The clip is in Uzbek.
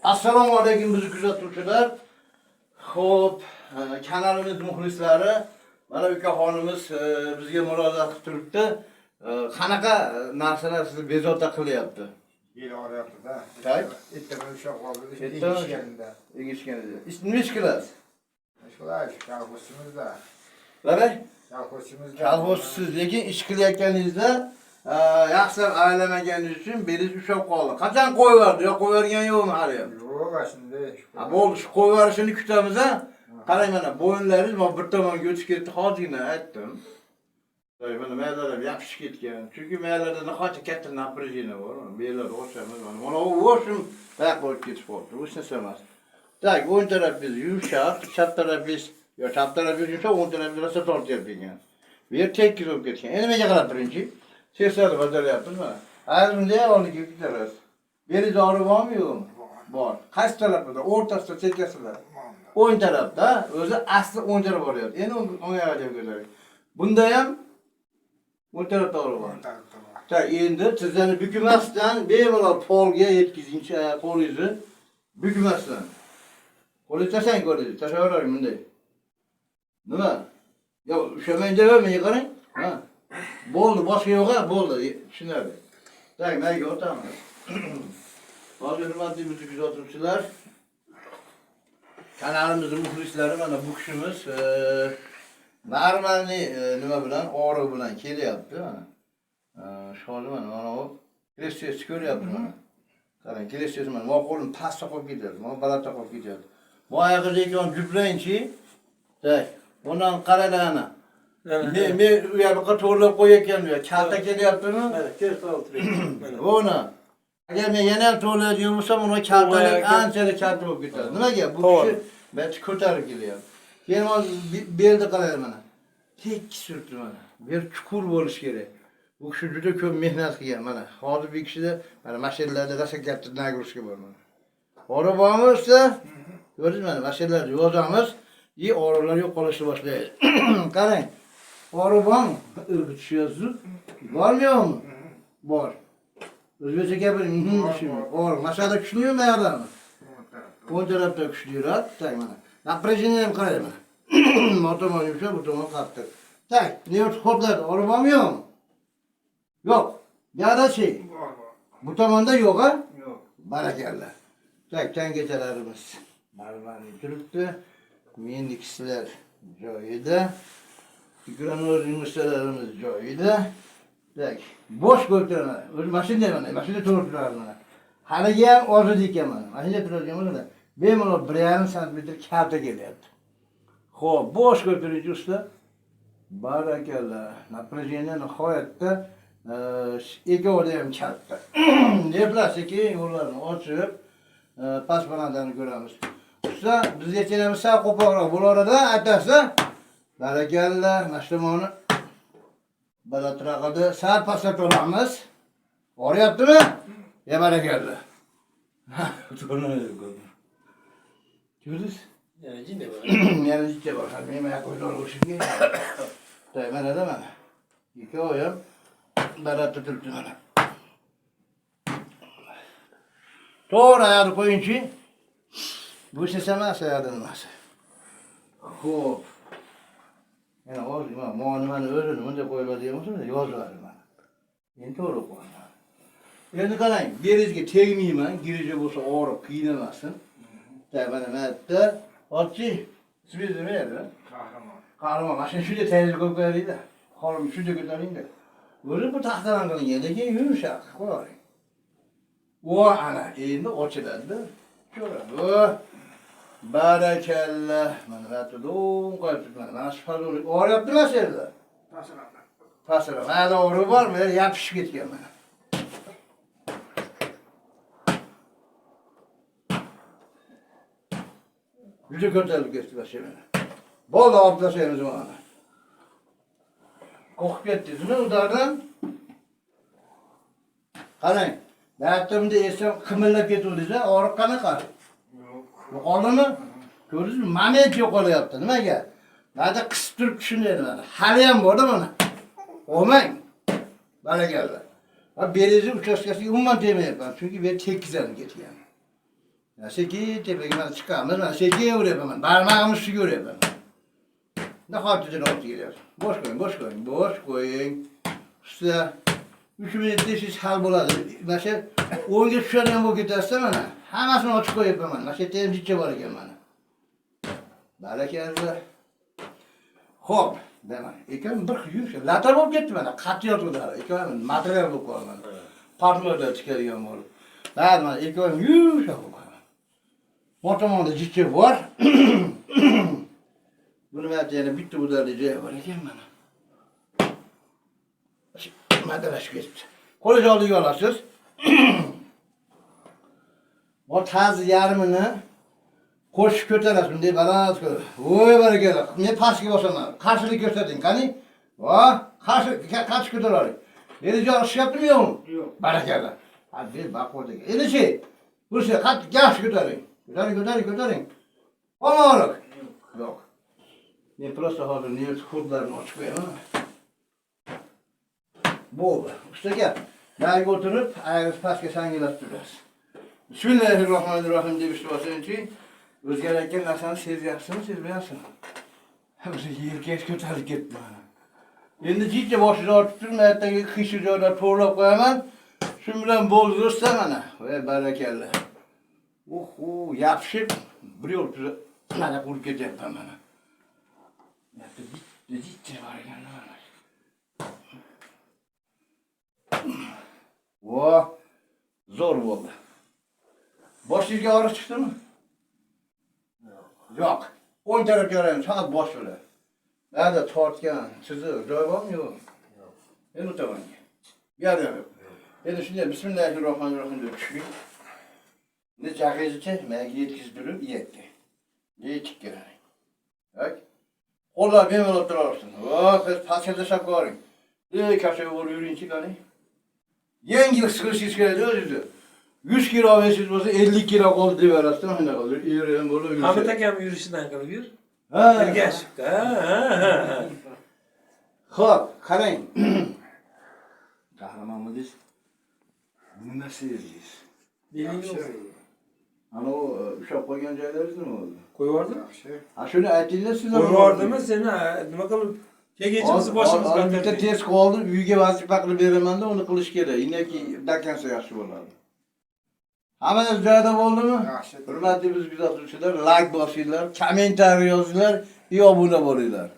Assalomu alaykum bizni kuzatuvchilar. Xo'p, kanalimiz muxlislari, mana ukaxonimiz bizga murojaat qilib turibdi. Qanaqa narsalar sizni bezovta qilyapti? Yil oryapti-da. Tak. Ertaga ushoq oldi. Egishganida. Nima ish qilasiz? Shular kolxozimizda. Qalay? Kolxozimizda. Kolxozsiz, lekin ish qilayotganingizda yaxshilab aylamaganiniz uchun beliz ushlab qoldi. Qachon qo'yib yubordi? Yo qo'yib yuborgan yo'qmi hali ham? Yo'q, shunday. Bo'ldi, shu qo'yib yuborishini kutamiz ha. Qarang mana bo'yinlaringiz mana bir tomonga o'tib ketdi, hozirgina aytdim. Mana maydalar yopishib ketgan. Chunki maylarda nihoyatda katta напряжение bor. Bellar o'shamas mana u o'shim taq bo'lib ketib qoldi. Hech narsa emas. Tak, o'ng tarafingiz yumshoq, chap tarafingiz yo chap tarafingiz yumshoq, o'ng tarafingiz rosa tortyapti ekan. Bu yer tekis bo'lib ketgan. Endi menga qarab turingchi. Seslarni bajaryapmiz mana. Ayrimda oldiga ketamiz. Beliz og'rib bormi yo'qmi? Bor. Qaysi tarafida? O'rtasida, chekkasida. O'ng tarafda, o'zi asli o'ng taraf boryapti. Endi o'ng yoqqa ko'taring. Bunda ham o'ng tarafda og'rib bor. Ta endi tizlarni bukmasdan bemalol polga yetkazingchi qo'lingizni bukmasdan. Qo'lingizni tasang qo'lingizni, tashlayvering bunday. Nima? Yo, ushamang deb menga qarang. Ha. Bo'ldi, boshqa yo'q-a, bo'ldi. Tushunarli. Tak, nega o'tamiz? Hozir hurmatli bizni kuzatuvchilar, kanalimizning muxlislari mana bu kishimiz normalniy nima bilan, og'riq bilan kelyapti mana. Sholi mana u krestiyasi ko'ryapti mana. Qarang, krestiyasi mana bu qo'lim pastga qo'yib ketadi, mana balandga qo'yib ketadi. Bu oyog'ingizni ekon juprangchi. Tak, bundan qaranglar. Men u yoqqa to'g'rilab qo'yayotgandim, kalta kelyaptimi? Mana ters oltirib. Ona. Agar men yana ham to'g'rilaydigan bo'lsam, uni kaltalik anchalik kalta bo'lib ketadi. Nimaga? Bu kishi beti ko'tarib kelyapti. Keyin hozir belda qarayman mana. Tekis surtdi mana. Bu yer chuqur bo'lish kerak. Bu kishi juda ko'p mehnat qilgan mana. Hozir bu kishida mana mashinlarda rosa katta nagrushka bor mana. Og'riq bormi usta? Ko'rdingizmi mana mashinlarni yozamiz, og'riqlar yo'q qolishni boshlaydi. Qarang. Og'riq bormi? Irg'ib tushyapsiz. Bormi yo'qmi? Bor. O'zbekcha gapiring, og'riq. Mashada kuchlimi, mayadami? O'ng tarafda kuchliroq, tak mana. Напряжение ham qarang mana. Bu tomon yumshoq, bu tomon qattiq. Tak, nima xo'pladi? Og'riq bormi yo'qmi? Yo'q. Gadachi. Bu tomonda yo'q-a? Yo'q. Barakalla. Tak, tangachalarimiz marmarni turibdi. Mendikislar joyida. Granul yumurtalarimiz joyida. Tak, bo'sh ko'rtiraman. O'zi mashina mana, mashina to'g'ri turadi mana. Haligi ham ozod ekan mana. Mashina turadigan bo'lsa, bemalol 1,5 sm kalta kelyapti. Xo'p, bo'sh ko'rtirinchi usta. Barakalla. Напряжение nihoyatda ikkovida ham katta. Deplasiki yo'llarni ochib, past balandlarni ko'ramiz. Usta, bizgacha ham sal qo'poqroq bo'lardi, aytasiz. Barakalla, mashtumoni balandroqda sal pastga olamiz. Boryaptimi? Ya barakalla. Ko'rdingiz? Yana jinda bor. Yana jinda bor. Men mana qo'ylar o'shimga. Tay mana mana. Ikkovi ham balandda turibdi mana. To'g'ri ayarni qo'yingchi. Bu ish emas, ayarni nimasi. Xo'p. Yana hozir mana nimani o'zini bunday qo'yiladigan bo'lsa, yozib mana. Endi to'g'ri qo'yaman. Endi qarang, belingizga tegmayman, girija bo'lsa og'rib qiynamasin. Tak, mana mayda. Otchi, ismingiz nima edi? Qahramon. Qahramon, mashina shunday tayyorlab qo'yib qo'yaylik-da. Qo'lim shunday ko'taring-da. O'zi bu taxtadan qilingan, lekin yumshoq qo'ying. Vo ana, endi ochiladi-da. Ko'radi. Barakalla. Mana bu do'ng qo'yib turibman. Mana shu falon o'ryaptimi shu yerda? Pasara. Mana o'g'ri bormi? Yopishib ketgan mana. Juda ko'tarib ketdi mashina. Bo'ldi, olib tashlaymiz mana. Qo'rqib ketdingizmi ulardan? Qarang, da'atimda esam qimillab ketuvdingiz-a, og'riq qanaqa? Yo'qoldimi? Ko'rdingizmi? Moment yo'qolyapti. Nimaga? Mana qisib turib tushunaydi mana. Hali ham bor-da mana. Olmang. Barakalla. Ha, belingizni uchastkasiga umuman tegmayapman, chunki bu yer tekizlanib ketgan. Sekin tepaga mana chiqamiz, mana sekin yuryapman. Barmog'imni ustiga yuryapman. Nihoyatda olib kelyapti. Bosh qo'ying. Ustida 3 minutda ishingiz hal bo'ladi. Mana shu o'yinga tushadigan bo'lib ketasizda mana. Hammasini ochib qo'yapman. Mana shu yerda ham jichcha bor ekan mana. Barakalla. Xo'p, demak, ekan bir yurish, latar bo'lib ketdi mana. Qatiyat o'dar. Ekan material bo'lib qolgan. Partmoda chiqadigan bo'lib. Ba'zi mana ekan yurish bo'lib qolgan. Bu tomonda jichcha bor. Buni yana bitta udarli joyi bor ekan mana. Madalash ketdi. Qo'lingiz oldiga olasiz. Bu taz yarmini qo'shib ko'tarasiz, bunday baland ko'tar. Voy barakalla. Men pastga bosaman. Qarshilik ko'rsating, qani? Va, qarshi ko'tararing. Endi joy ishyaptimi yo'qmi? Yo'q. Barakalla. Hadi baquvdik. Endi-chi, bursa yaxshi ko'taring. Ko'taring. Omonlik. Yo'q. Men prosta hozir niyat xudlarni ochib qo'yaman. Bo'ldi. Ustaga, nariga o'tirib, ayringiz pastga sangilab turasiz. Bismillahirrohmanirrohim deb ishlayotsanchi, o'zgarayotgan narsani sezyapsizmi, sezmayapsizmi? O'zi yelkangiz ko'tarilib ketdi mana. Endi jichcha boshini ochib turib, mayerdagi qishi joyda to'g'rilab qo'yaman. Shu bilan bo'ldi do'stlar mana. Voy barakalla. Yapishib, bir yo'l tuzib, mana qurib ketyapman mana. Jichcha bor ekan mana. Voh, zo'r bo'ldi. Boshingizga og'riq chiqdimi? Yo'q. O'ng tarafga qaraymiz, faqat bosh bilan. Nada tortgan, chiziq, joy bormi yo'q? Yo'q. Endi o'tamanga. Yo'q. Endi shunday bismillahirrohmanirrohim deb tushing. Endi chaqingizni menga yetkazib turib, yetdi. Yetib keling. Bak. Qo'llar bemalol turaversin. Voh, biz pastga tashlab qo'ying. Kashaga borib yuringchi qani. Yengil siqilishingiz kerak o'zingizni. 100 kilo olsangiz bo'lsa 50 kilo qoldi deb berasizlar, mana hozir yerdan bo'lib yursa. Hamid akam yurishidan qilib yur. Ha. Ergashib. Ha. Xo'p, qarang. Qahramonimiz nima sezdingiz? Beling yo'q. Ana ushlab qo'ygan joylaringiz nima bo'ldi? Qo'yvordim. Ha, shuni aytinglar siz. Qo'yvordimmi seni nima qilib kelganchimiz boshimiz bilan bitta test qoldi, uyga vazifa qilib beraman-da, uni qilish kerak. Innaki dakansa yaxshi bo'ladi. Hammangiz joyida bo'ldimi? Yaxshi. Hurmatli biz kuzatuvchilar, like bosinglar, kommentariy yozinglar, obuna bo'linglar.